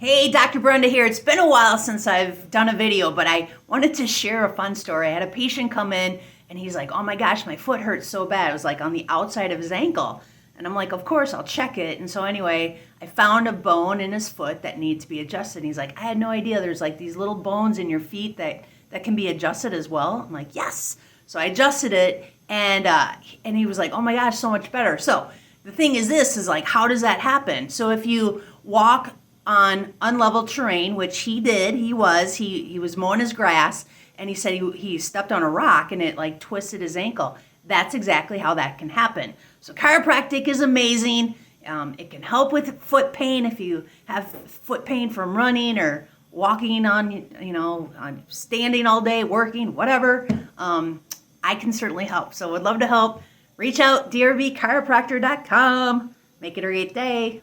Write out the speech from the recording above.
Hey, Dr. Brenda here. It's been a while since I've done a video, but I wanted to share a fun story. I had a patient come in and he's like, oh my gosh, my foot hurts so bad. It was like on the outside of his ankle. And I'm like, of course, I'll check it. And so anyway, I found a bone in his foot that needs to be adjusted. And he's like, I had no idea there's like these little bones in your feet that can be adjusted as well. I'm like, yes. So I adjusted it and he was like, oh my gosh, so much better. So the thing is this is like, how does that happen? So if you walk on unlevel terrain, which he did, he was mowing his grass, and he said he stepped on a rock and it like twisted his ankle. That's exactly how that can happen. So chiropractic is amazing. It can help with foot pain if you have foot pain from running or walking on standing all day, working, whatever. I can certainly help. So would love to help. Reach out, drbchiropractor.com. Make it a great day.